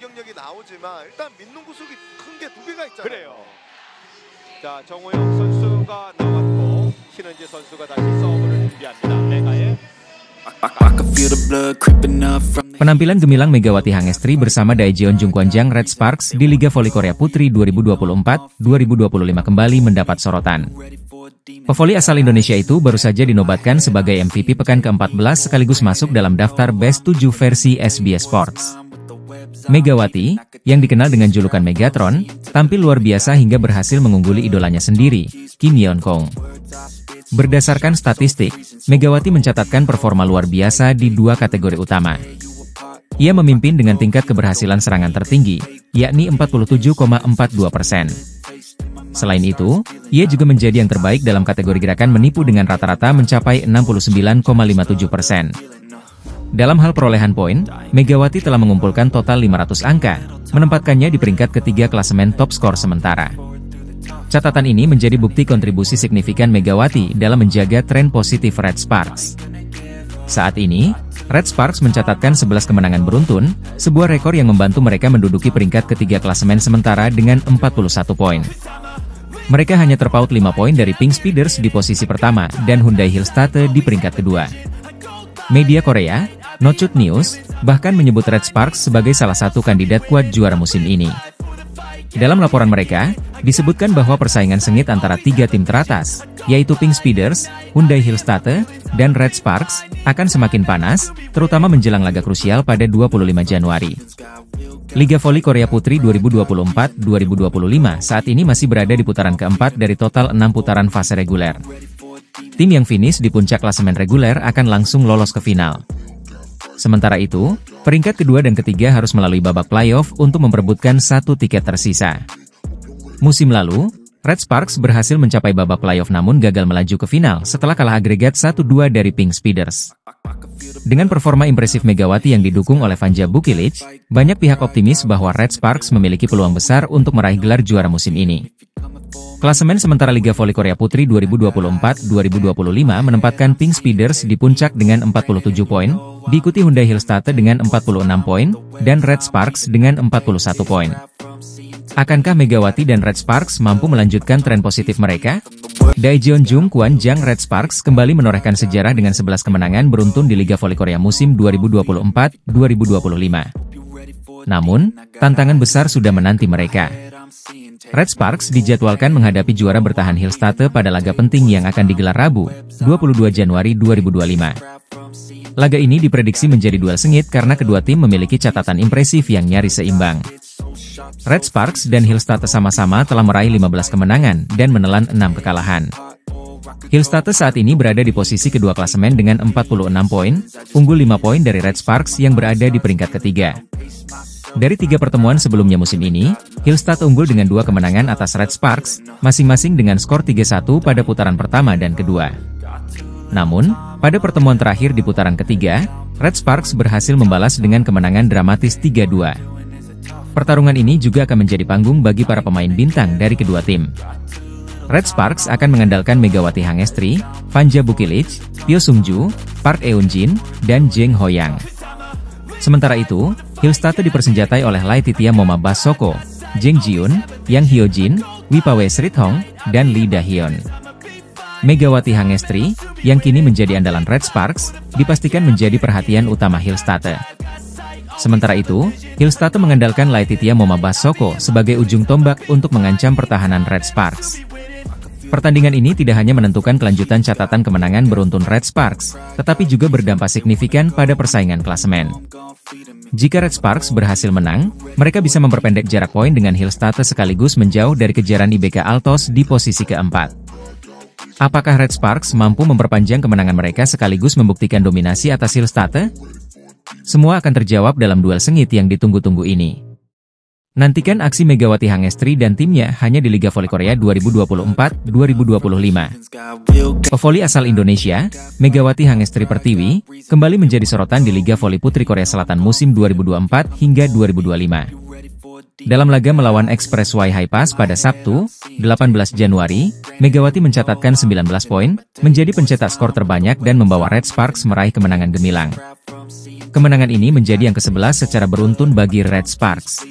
공격력이 나오지만 일단 믿는 구석이 큰 게 두 개가 있잖아요. 그래요. 자, 정호영 선수가 나왔고 신은지 선수가 다시 서브를 준비합니다. 메가의 Penampilan gemilang Megawati Hangestri bersama Daejeon Jungkwanjang Red Sparks di Liga Voli Korea Putri 2024-2025 kembali mendapat sorotan. Pevoli asal Indonesia itu baru saja dinobatkan sebagai MVP pekan ke-14 sekaligus masuk dalam daftar Best 7 versi SBS Sports. Megawati, yang dikenal dengan julukan Megatron, tampil luar biasa hingga berhasil mengungguli idolanya sendiri, Kim Yeon Kong. Berdasarkan statistik, Megawati mencatatkan performa luar biasa di dua kategori utama. Ia memimpin dengan tingkat keberhasilan serangan tertinggi, yakni 47,42%. Selain itu, ia juga menjadi yang terbaik dalam kategori gerakan menipu dengan rata-rata mencapai 69,57%. Dalam hal perolehan poin, Megawati telah mengumpulkan total 500 angka, menempatkannya di peringkat ketiga klasemen top skor sementara. Catatan ini menjadi bukti kontribusi signifikan Megawati dalam menjaga tren positif Red Sparks. Saat ini, Red Sparks mencatatkan 11 kemenangan beruntun, sebuah rekor yang membantu mereka menduduki peringkat ketiga klasemen sementara dengan 41 poin. Mereka hanya terpaut 5 poin dari Pink Speeders di posisi pertama dan Hyundai Hillstate di peringkat kedua. Media Korea, Nochut News, bahkan menyebut Red Sparks sebagai salah satu kandidat kuat juara musim ini. Dalam laporan mereka, disebutkan bahwa persaingan sengit antara tiga tim teratas, yaitu Pink Speeders, Hyundai Hillstate, dan Red Sparks, akan semakin panas, terutama menjelang laga krusial pada 25 Januari. Liga Voli Korea Putri 2024-2025 saat ini masih berada di putaran keempat dari total 6 putaran fase reguler. Tim yang finish di puncak klasemen reguler akan langsung lolos ke final. Sementara itu, peringkat kedua dan ketiga harus melalui babak playoff untuk memperebutkan satu tiket tersisa. Musim lalu, Red Sparks berhasil mencapai babak playoff namun gagal melaju ke final setelah kalah agregat 1-2 dari Pink Speeders. Dengan performa impresif Megawati yang didukung oleh Vanja Bukilic, banyak pihak optimis bahwa Red Sparks memiliki peluang besar untuk meraih gelar juara musim ini. Klasemen sementara Liga Voli Korea Putri 2024-2025 menempatkan Pink Speeders di puncak dengan 47 poin, diikuti Hyundai Hillstate dengan 46 poin, dan Red Sparks dengan 41 poin. Akankah Megawati dan Red Sparks mampu melanjutkan tren positif mereka? Daejeon Jungkwanjang Red Sparks kembali menorehkan sejarah dengan 11 kemenangan beruntun di Liga Voli Korea musim 2024-2025. Namun, tantangan besar sudah menanti mereka. Red Sparks dijadwalkan menghadapi juara bertahan Hillstate pada laga penting yang akan digelar Rabu, 22 Januari 2025. Laga ini diprediksi menjadi duel sengit karena kedua tim memiliki catatan impresif yang nyaris seimbang. Red Sparks dan Hillstate sama-sama telah meraih 15 kemenangan dan menelan 6 kekalahan. Hillstate saat ini berada di posisi kedua klasemen dengan 46 poin, unggul 5 poin dari Red Sparks yang berada di peringkat ketiga. Dari 3 pertemuan sebelumnya musim ini, Hillstate unggul dengan 2 kemenangan atas Red Sparks, masing-masing dengan skor 3-1 pada putaran pertama dan kedua. Namun, pada pertemuan terakhir di putaran ketiga, Red Sparks berhasil membalas dengan kemenangan dramatis 3-2. Pertarungan ini juga akan menjadi panggung bagi para pemain bintang dari kedua tim. Red Sparks akan mengandalkan Megawati Hangestri, Vanja Bukilic, Pyo Sung-ju, Park Eun-jin, dan Jeng Ho-yang. Sementara itu, Hillstate dipersenjatai oleh Laetitia Moma Basoko, Jeng Jiun, Yang Hyo-jin, Wipawe Srithong, dan Lee Da-hyun. Megawati Hangestri, yang kini menjadi andalan Red Sparks, dipastikan menjadi perhatian utama Hillstate. Sementara itu, Hillstate mengandalkan Laetitia Moma Basoko sebagai ujung tombak untuk mengancam pertahanan Red Sparks. Pertandingan ini tidak hanya menentukan kelanjutan catatan kemenangan beruntun Red Sparks, tetapi juga berdampak signifikan pada persaingan klasemen. Jika Red Sparks berhasil menang, mereka bisa memperpendek jarak poin dengan Hillstate sekaligus menjauh dari kejaran IBK Altos di posisi keempat. Apakah Red Sparks mampu memperpanjang kemenangan mereka sekaligus membuktikan dominasi atas Hillstate? Semua akan terjawab dalam duel sengit yang ditunggu-tunggu ini. Nantikan aksi Megawati Hangestri dan timnya hanya di Liga Voli Korea 2024-2025. Pevoli asal Indonesia, Megawati Hangestri Pertiwi, kembali menjadi sorotan di Liga Voli Putri Korea Selatan musim 2024 hingga 2025. Dalam laga melawan Express Y High Pass pada Sabtu, 18 Januari, Megawati mencatatkan 19 poin, menjadi pencetak skor terbanyak dan membawa Red Sparks meraih kemenangan gemilang. Kemenangan ini menjadi yang ke-11 secara beruntun bagi Red Sparks.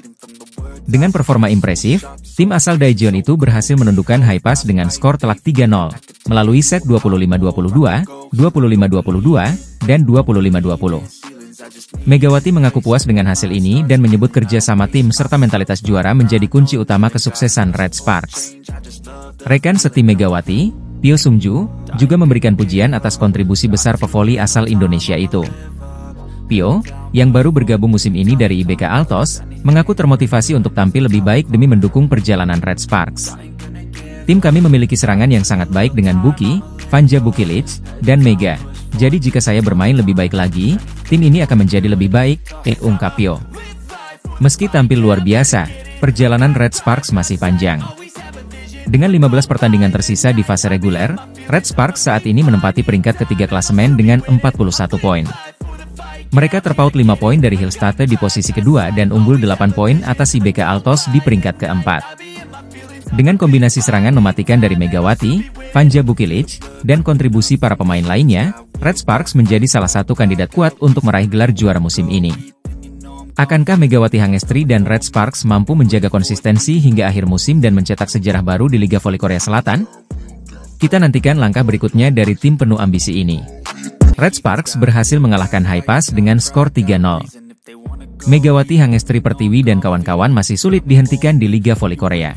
Dengan performa impresif, tim asal Daejeon itu berhasil menundukkan Hypass dengan skor telak 3-0, melalui set 25-22, 25-22, dan 25-20. Megawati mengaku puas dengan hasil ini dan menyebut kerja sama tim serta mentalitas juara menjadi kunci utama kesuksesan Red Sparks. Rekan setim Megawati, Pyo Sungju, juga memberikan pujian atas kontribusi besar pevoli asal Indonesia itu. Pyo, yang baru bergabung musim ini dari IBK Altos, mengaku termotivasi untuk tampil lebih baik demi mendukung perjalanan Red Sparks. Tim kami memiliki serangan yang sangat baik dengan Buki, Vanja Bukilic, dan Mega. Jadi jika saya bermain lebih baik lagi, tim ini akan menjadi lebih baik, ungkap Pyo. Meski tampil luar biasa, perjalanan Red Sparks masih panjang. Dengan 15 pertandingan tersisa di fase reguler, Red Sparks saat ini menempati peringkat ketiga klasemen dengan 41 poin. Mereka terpaut 5 poin dari Hillstate di posisi kedua dan unggul 8 poin atas IBK Altos di peringkat keempat. Dengan kombinasi serangan mematikan dari Megawati, Vanja Bukilic, dan kontribusi para pemain lainnya, Red Sparks menjadi salah satu kandidat kuat untuk meraih gelar juara musim ini. Akankah Megawati Hangestri dan Red Sparks mampu menjaga konsistensi hingga akhir musim dan mencetak sejarah baru di Liga Voli Korea Selatan? Kita nantikan langkah berikutnya dari tim penuh ambisi ini. Red Sparks berhasil mengalahkan Hypass dengan skor 3-0. Megawati Hangestri Pertiwi dan kawan-kawan masih sulit dihentikan di Liga Voli Korea.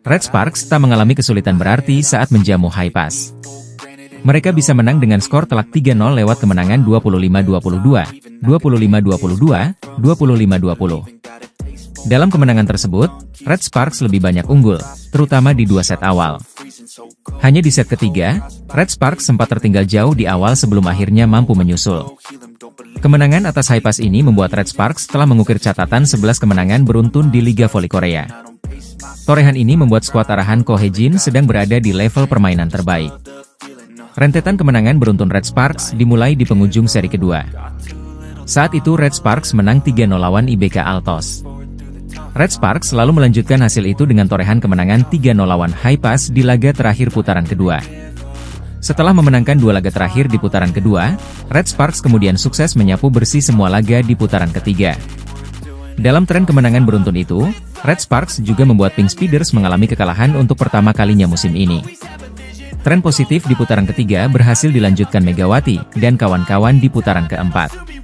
Red Sparks tak mengalami kesulitan berarti saat menjamu Hypass. Mereka bisa menang dengan skor telak 3-0 lewat kemenangan 25-22, 25-22, 25-20. Dalam kemenangan tersebut, Red Sparks lebih banyak unggul, terutama di 2 set awal. Hanya di set ketiga, Red Sparks sempat tertinggal jauh di awal sebelum akhirnya mampu menyusul. Kemenangan atas Hypass ini membuat Red Sparks telah mengukir catatan 11 kemenangan beruntun di Liga Voli Korea. Torehan ini membuat skuad arahan Ko Hye-jin sedang berada di level permainan terbaik. Rentetan kemenangan beruntun Red Sparks dimulai di penghujung seri kedua. Saat itu Red Sparks menang 3-0 lawan IBK Altos. Red Sparks selalu melanjutkan hasil itu dengan torehan kemenangan 3-0 lawan Hypass di laga terakhir putaran kedua. Setelah memenangkan 2 laga terakhir di putaran kedua, Red Sparks kemudian sukses menyapu bersih semua laga di putaran ketiga. Dalam tren kemenangan beruntun itu, Red Sparks juga membuat Pink Speeders mengalami kekalahan untuk pertama kalinya musim ini. Tren positif di putaran ketiga berhasil dilanjutkan Megawati dan kawan-kawan di putaran keempat.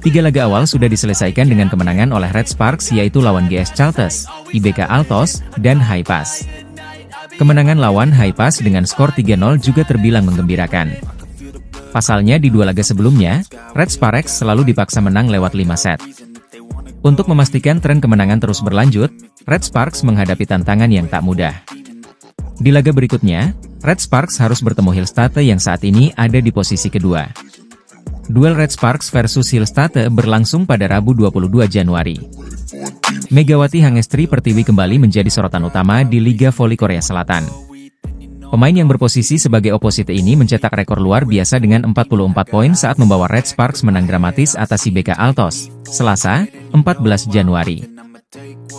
3 laga awal sudah diselesaikan dengan kemenangan oleh Red Sparks yaitu lawan GS Chaltes, IBK Altos, dan Hypass. Kemenangan lawan Hypass dengan skor 3-0 juga terbilang menggembirakan. Pasalnya di 2 laga sebelumnya, Red Sparks selalu dipaksa menang lewat 5 set. Untuk memastikan tren kemenangan terus berlanjut, Red Sparks menghadapi tantangan yang tak mudah. Di laga berikutnya, Red Sparks harus bertemu Hillstate yang saat ini ada di posisi kedua. Duel Red Sparks versus Hillstate berlangsung pada Rabu 22 Januari. Megawati Hangestri Pertiwi kembali menjadi sorotan utama di Liga Voli Korea Selatan. Pemain yang berposisi sebagai oposite ini mencetak rekor luar biasa dengan 44 poin saat membawa Red Sparks menang dramatis atas IBK Altos, Selasa, 14 Januari.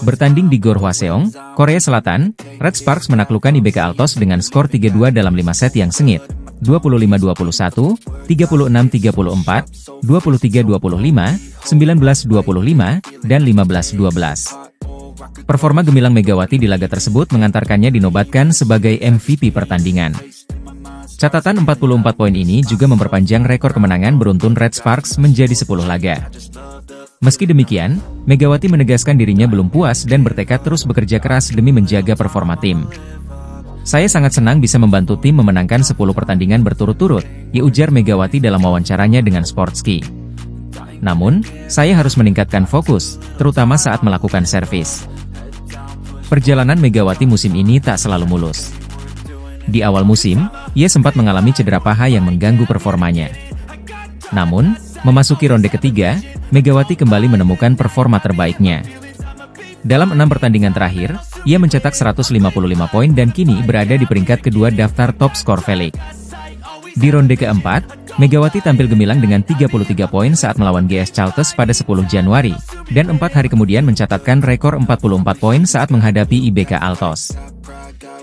Bertanding di Gor Hwaseong, Korea Selatan, Red Sparks menaklukkan IBK Altos dengan skor 3-2 dalam 5 set yang sengit, 25-21, 36-34, 23-25, 19-25, dan 15-12. Performa gemilang Megawati di laga tersebut mengantarkannya dinobatkan sebagai MVP pertandingan. Catatan 44 poin ini juga memperpanjang rekor kemenangan beruntun Red Sparks menjadi 10 laga. Meski demikian, Megawati menegaskan dirinya belum puas dan bertekad terus bekerja keras demi menjaga performa tim. Saya sangat senang bisa membantu tim memenangkan 10 pertandingan berturut-turut, ujar Megawati dalam wawancaranya dengan Sportski. Namun, saya harus meningkatkan fokus, terutama saat melakukan servis. Perjalanan Megawati musim ini tak selalu mulus. Di awal musim, ia sempat mengalami cedera paha yang mengganggu performanya. Namun, memasuki ronde ketiga, Megawati kembali menemukan performa terbaiknya. Dalam 6 pertandingan terakhir, ia mencetak 155 poin dan kini berada di peringkat kedua daftar top skor V-League. Di ronde keempat, Megawati tampil gemilang dengan 33 poin saat melawan GS Chaltes pada 10 Januari, dan 4 hari kemudian mencatatkan rekor 44 poin saat menghadapi IBK Altos.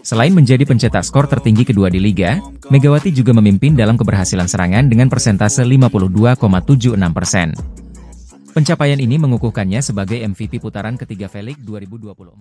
Selain menjadi pencetak skor tertinggi kedua di Liga, Megawati juga memimpin dalam keberhasilan serangan dengan persentase 52,76%. Pencapaian ini mengukuhkannya sebagai MVP putaran ketiga V-League 2024.